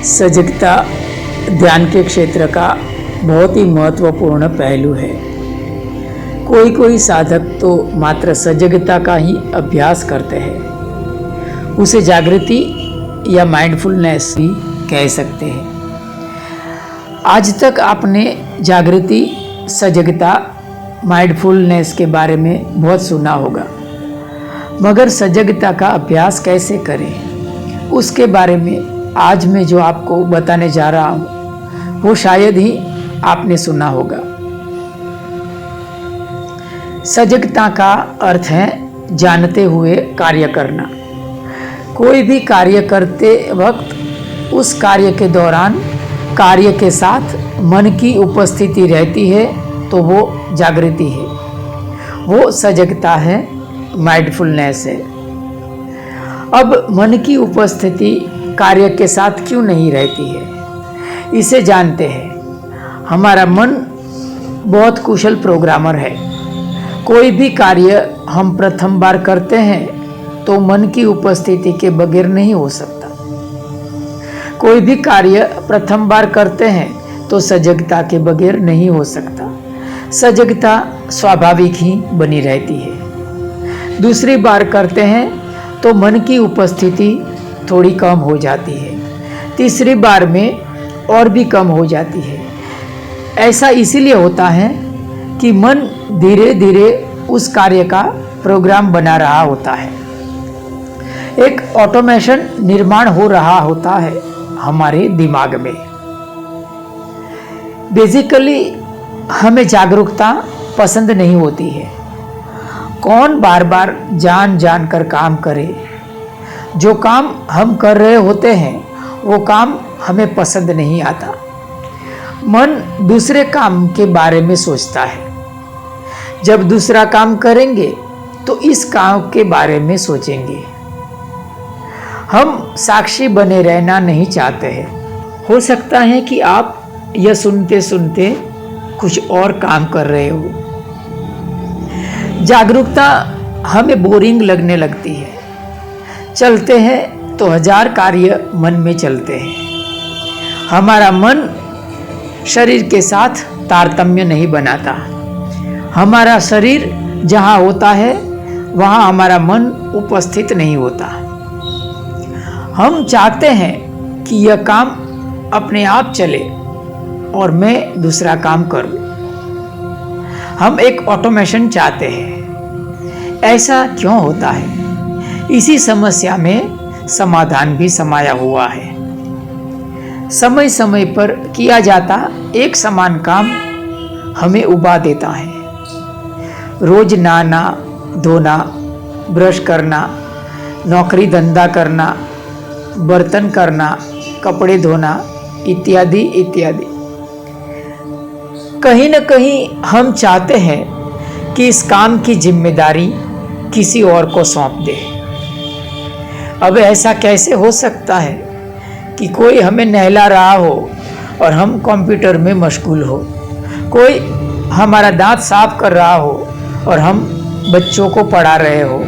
सजगता ध्यान के क्षेत्र का बहुत ही महत्वपूर्ण पहलू है। कोई कोई साधक तो मात्र सजगता का ही अभ्यास करते हैं। उसे जागृति या माइंडफुलनेस भी कह सकते हैं। आज तक आपने जागृति, सजगता, माइंडफुलनेस के बारे में बहुत सुना होगा, मगर सजगता का अभ्यास कैसे करें उसके बारे में आज मैं जो आपको बताने जा रहा हूँ वो शायद ही आपने सुना होगा। सजगता का अर्थ है जानते हुए कार्य करना। कोई भी कार्य करते वक्त उस कार्य के दौरान कार्य के साथ मन की उपस्थिति रहती है तो वो जागृति है, वो सजगता है, माइंडफुलनेस है। अब मन की उपस्थिति कार्य के साथ क्यों नहीं रहती है, इसे जानते हैं। हमारा मन बहुत कुशल प्रोग्रामर है। कोई भी कार्य हम प्रथम बार करते हैं तो मन की उपस्थिति के बगैर नहीं हो सकता। कोई भी कार्य प्रथम बार करते हैं तो सजगता के बगैर नहीं हो सकता। सजगता स्वाभाविक ही बनी रहती है। दूसरी बार करते हैं तो मन की उपस्थिति थोड़ी कम हो जाती है। तीसरी बार में और भी कम हो जाती है। ऐसा इसीलिए होता है कि मन धीरे धीरे उस कार्य का प्रोग्राम बना रहा होता है। एक ऑटोमेशन निर्माण हो रहा होता है हमारे दिमाग में। बेसिकली हमें जागरूकता पसंद नहीं होती है। कौन बार बार जान जान कर काम करे। जो काम हम कर रहे होते हैं वो काम हमें पसंद नहीं आता। मन दूसरे काम के बारे में सोचता है। जब दूसरा काम करेंगे तो इस काम के बारे में सोचेंगे। हम साक्षी बने रहना नहीं चाहते हैं। हो सकता है कि आप यह सुनते सुनते कुछ और काम कर रहे हो। जागरूकता हमें बोरिंग लगने लगती है। चलते हैं तो हजार कार्य मन में चलते हैं। हमारा मन शरीर के साथ तारतम्य नहीं बनाता। हमारा शरीर जहाँ होता है वहाँ हमारा मन उपस्थित नहीं होता। हम चाहते हैं कि यह काम अपने आप चले और मैं दूसरा काम करूं। हम एक ऑटोमेशन चाहते हैं। ऐसा क्यों होता है? इसी समस्या में समाधान भी समाया हुआ है। समय समय पर किया जाता एक समान काम हमें उबा देता है। रोज नहाना, धोना, ब्रश करना, नौकरी धंधा करना, बर्तन करना, कपड़े धोना इत्यादि इत्यादि। कहीं न कहीं हम चाहते हैं कि इस काम की जिम्मेदारी किसी और को सौंप दे। अब ऐसा कैसे हो सकता है कि कोई हमें नहला रहा हो और हम कंप्यूटर में मशगूल हो, कोई हमारा दांत साफ कर रहा हो और हम बच्चों को पढ़ा रहे हो।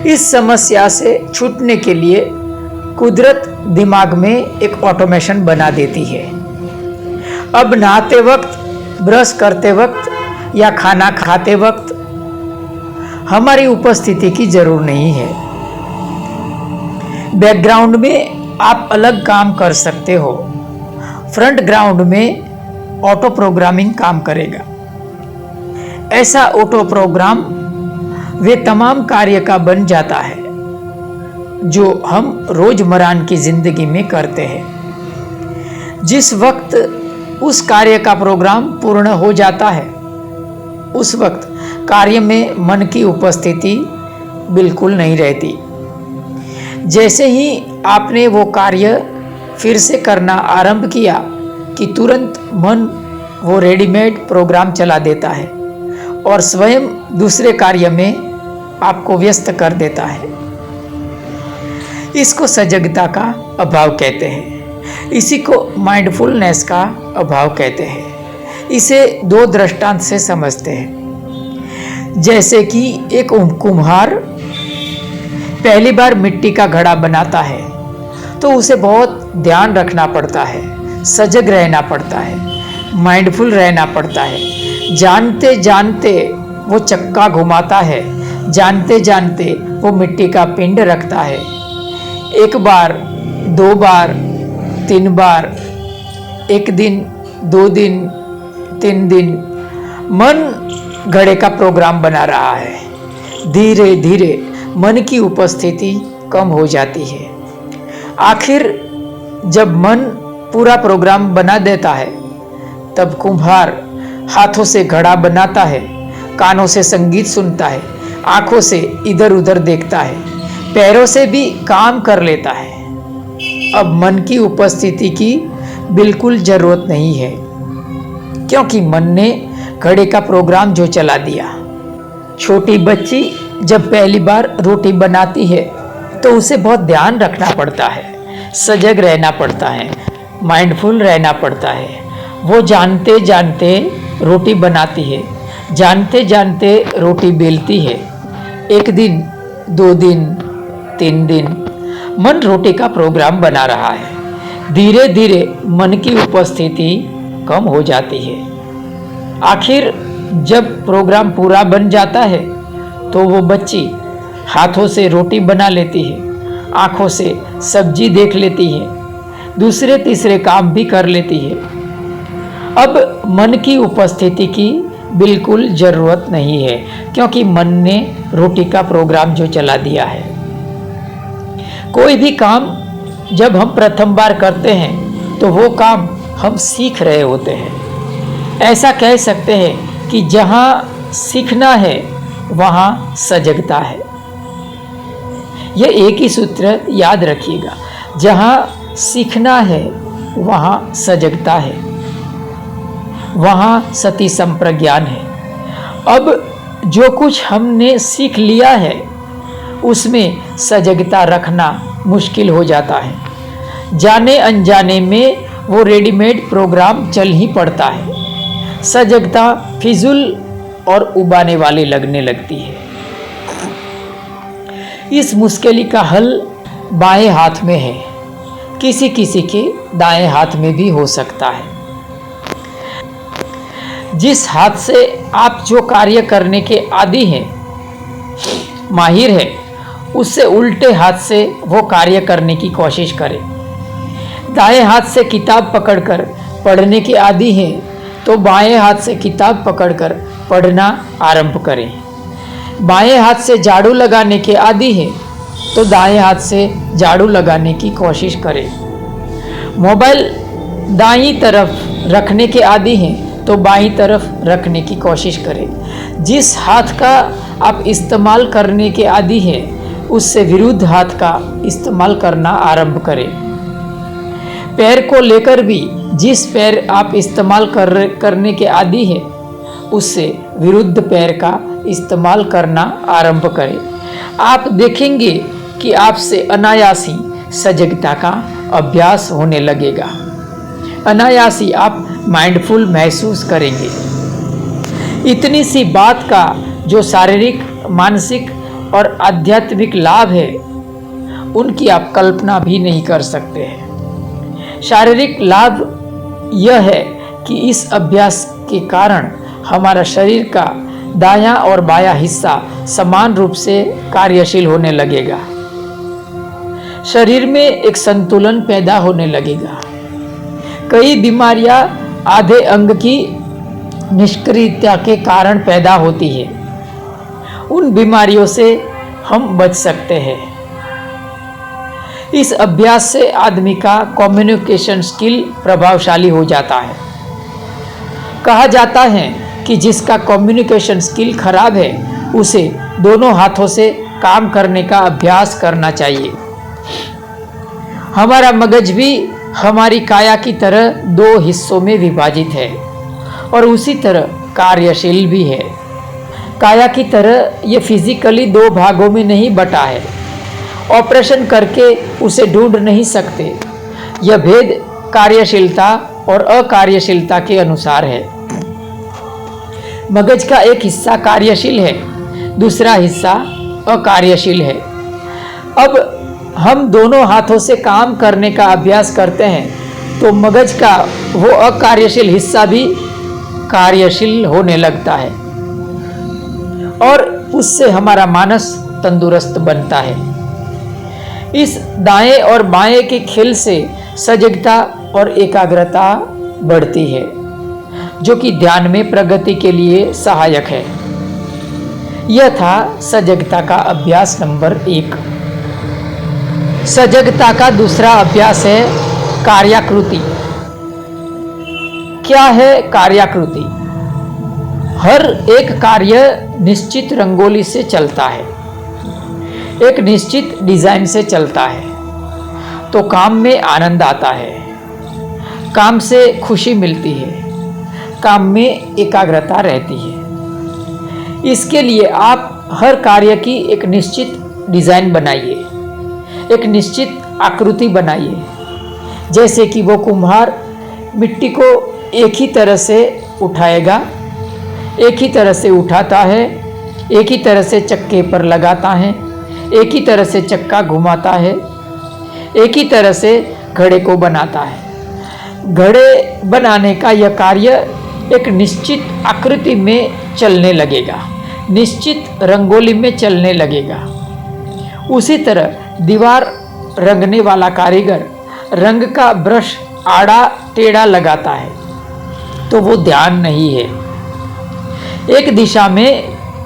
इस समस्या से छूटने के लिए कुदरत दिमाग में एक ऑटोमेशन बना देती है। अब नहाते वक्त, ब्रश करते वक्त या खाना खाते वक्त हमारी उपस्थिति की जरूर नहीं है। बैकग्राउंड में आप अलग काम कर सकते हो। फ्रंट ग्राउंड में ऑटो प्रोग्रामिंग काम करेगा। ऐसा ऑटो प्रोग्राम वे तमाम कार्य का बन जाता है जो हम रोजमर्रा की जिंदगी में करते हैं। जिस वक्त उस कार्य का प्रोग्राम पूर्ण हो जाता है उस वक्त कार्य में मन की उपस्थिति बिल्कुल नहीं रहती। जैसे ही आपने वो कार्य फिर से करना आरंभ किया कि तुरंत मन वो रेडीमेड प्रोग्राम चला देता है और स्वयं दूसरे कार्य में आपको व्यस्त कर देता है। इसको सजगता का अभाव कहते हैं। इसी को माइंडफुलनेस का अभाव कहते हैं। इसे दो दृष्टांत से समझते हैं। जैसे कि एक कुम्हार पहली बार मिट्टी का घड़ा बनाता है तो उसे बहुत ध्यान रखना पड़ता है, सजग रहना पड़ता है, माइंडफुल रहना पड़ता है। जानते जानते वो चक्का घुमाता है, जानते जानते वो मिट्टी का पिंड रखता है। एक बार, दो बार, 3 बार, 1 दिन, 2 दिन, 3 दिन, मन घड़े का प्रोग्राम बना रहा है। धीरे धीरे मन की उपस्थिति कम हो जाती है। आखिर जब मन पूरा प्रोग्राम बना देता है, तब कुम्हार हाथों से घड़ा बनाता है, कानों से संगीत सुनता है, आंखों से इधर उधर देखता है, पैरों से भी काम कर लेता है। अब मन की उपस्थिति की बिल्कुल जरूरत नहीं है, क्योंकि मन ने घड़े का प्रोग्राम जो चला दिया। छोटी बच्ची जब पहली बार रोटी बनाती है तो उसे बहुत ध्यान रखना पड़ता है, सजग रहना पड़ता है, माइंडफुल रहना पड़ता है। वो जानते जानते रोटी बनाती है, जानते जानते रोटी बेलती है। 1 दिन, 2 दिन, 3 दिन, मन रोटी का प्रोग्राम बना रहा है। धीरे धीरे मन की उपस्थिति कम हो जाती है। आखिर जब प्रोग्राम पूरा बन जाता है तो वो बच्ची हाथों से रोटी बना लेती है, आंखों से सब्जी देख लेती है, दूसरे तीसरे काम भी कर लेती है। अब मन की उपस्थिति की बिल्कुल ज़रूरत नहीं है, क्योंकि मन ने रोटी का प्रोग्राम जो चला दिया है। कोई भी काम जब हम प्रथम बार करते हैं तो वो काम हम सीख रहे होते हैं। ऐसा कह सकते हैं कि जहाँ सीखना है वहाँ सजगता है। यह एक ही सूत्र याद रखिएगा, जहाँ सीखना है वहाँ सजगता है, वहाँ सती संप्रज्ञान है। अब जो कुछ हमने सीख लिया है उसमें सजगता रखना मुश्किल हो जाता है। जाने अनजाने में वो रेडीमेड प्रोग्राम चल ही पड़ता है। सजगता फिजूल और उबाने वाली लगने लगती है। इस मुश्किल का हल बाएं हाथ में है, किसी किसी के दाएं हाथ में भी हो सकता है। जिस हाथ से आप जो कार्य करने के आदी हैं, माहिर है, उससे उल्टे हाथ से वो कार्य करने की कोशिश करें। दाएं हाथ से किताब पकड़कर पढ़ने के आदी हैं तो बाएं हाथ से किताब पकड़कर पढ़ना आरंभ करें। बाएं हाथ से झाड़ू लगाने के आदी हैं तो दाएं हाथ से झाड़ू लगाने की कोशिश करें। मोबाइल दाईं तरफ रखने के आदी हैं तो बाईं तरफ रखने की कोशिश करें। जिस हाथ का आप इस्तेमाल करने के आदी हैं उससे विरुद्ध हाथ का इस्तेमाल करना आरंभ करें। पैर को लेकर भी जिस पैर आप इस्तेमाल करने के आदी हैं उससे विरुद्ध पैर का इस्तेमाल करना आरंभ करें। आप देखेंगे कि आपसे अनायास ही सजगता का अभ्यास होने लगेगा। अनायास ही आप माइंडफुल महसूस करेंगे। इतनी सी बात का जो शारीरिक, मानसिक और आध्यात्मिक लाभ है उनकी आप कल्पना भी नहीं कर सकते हैं। शारीरिक लाभ यह है कि इस अभ्यास के कारण हमारा शरीर का दायां और बायां हिस्सा समान रूप से कार्यशील होने लगेगा। शरीर में एक संतुलन पैदा होने लगेगा। कई बीमारियां आधे अंग की निष्क्रियता के कारण पैदा होती है, उन बीमारियों से हम बच सकते हैं। इस अभ्यास से आदमी का कम्युनिकेशन स्किल प्रभावशाली हो जाता है। कहा जाता है कि जिसका कम्युनिकेशन स्किल खराब है उसे दोनों हाथों से काम करने का अभ्यास करना चाहिए। हमारा मगज भी हमारी काया की तरह 2 हिस्सों में विभाजित है और उसी तरह कार्यशील भी है। काया की तरह ये फिजिकली 2 भागों में नहीं बटा है। ऑपरेशन करके उसे ढूंढ नहीं सकते। यह भेद कार्यशीलता और अकार्यशीलता के अनुसार है। मगज का एक हिस्सा कार्यशील है, दूसरा हिस्सा अकार्यशील है। अब हम दोनों हाथों से काम करने का अभ्यास करते हैं तो मगज का वो अकार्यशील हिस्सा भी कार्यशील होने लगता है और उससे हमारा मानस तंदुरुस्त बनता है। इस दाएं और बाएं के खेल से सजगता और एकाग्रता बढ़ती है, जो कि ध्यान में प्रगति के लिए सहायक है। यह था सजगता का अभ्यास नंबर 1। सजगता का दूसरा अभ्यास है कार्याकृति। क्या है कार्याकृति? हर एक कार्य निश्चित रंगोली से चलता है, एक निश्चित डिजाइन से चलता है, तो काम में आनंद आता है, काम से खुशी मिलती है, काम में एकाग्रता रहती है। इसके लिए आप हर कार्य की एक निश्चित डिजाइन बनाइए, एक निश्चित आकृति बनाइए। जैसे कि वो कुम्हार मिट्टी को एक ही तरह से उठाएगा, एक ही तरह से उठाता है, एक ही तरह से चक्के पर लगाता है, एक ही तरह से चक्का घुमाता है, एक ही तरह से घड़े को बनाता है। घड़े बनाने का यह कार्य एक निश्चित आकृति में चलने लगेगा, निश्चित रंगोली में चलने लगेगा। उसी तरह दीवार रंगने वाला कारीगर रंग का ब्रश आड़ा टेढ़ा लगाता है तो वो ध्यान नहीं है। एक दिशा में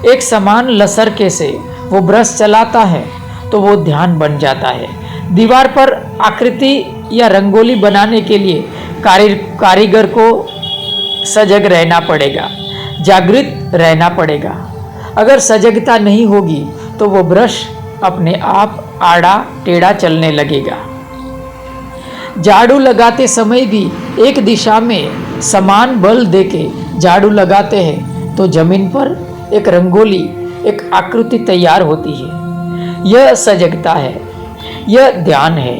एक समान लसरके से वो ब्रश चलाता है तो वो ध्यान बन जाता है। दीवार पर आकृति या रंगोली बनाने के लिए कारीगर को सजग रहना पड़ेगा, जागृत रहना पड़ेगा। अगर सजगता नहीं होगी तो वो ब्रश अपने आप आड़ा टेढ़ा चलने लगेगा। झाड़ू लगाते समय भी एक दिशा में समान बल देके झाड़ू लगाते हैं तो जमीन पर एक रंगोली, एक आकृति तैयार होती है। यह सजगता है, यह ध्यान है,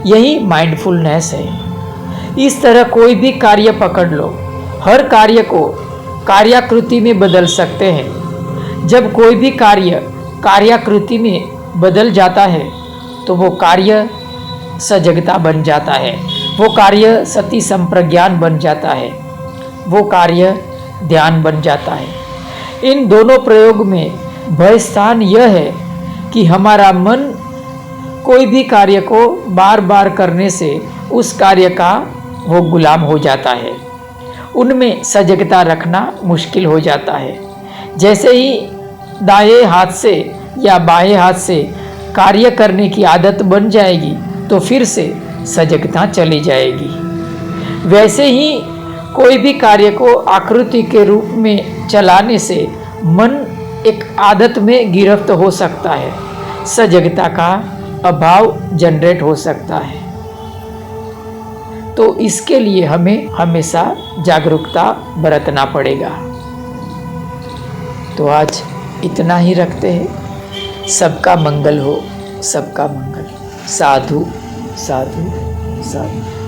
यही माइंडफुलनेस है। इस तरह कोई भी कार्य पकड़ लो, हर कार्य को कार्याकृति में बदल सकते हैं। जब कोई भी कार्य कार्याकृति में बदल जाता है तो वो कार्य सजगता बन जाता है, वो कार्य सती संप्रज्ञान बन जाता है, वो कार्य ध्यान बन जाता है। इन दोनों प्रयोग में भय स्थान यह है कि हमारा मन कोई भी कार्य को बार बार करने से उस कार्य का वो गुलाम हो जाता है, उनमें सजगता रखना मुश्किल हो जाता है। जैसे ही दाएं हाथ से या बाएं हाथ से कार्य करने की आदत बन जाएगी तो फिर से सजगता चली जाएगी। वैसे ही कोई भी कार्य को आकृति के रूप में चलाने से मन एक आदत में गिरफ्त हो सकता है, सजगता का अभाव जनरेट हो सकता है। तो इसके लिए हमें हमेशा जागरूकता बरतना पड़ेगा। तो आज इतना ही रखते हैं। सबका मंगल हो, सबका मंगल। साधु साधु साधु।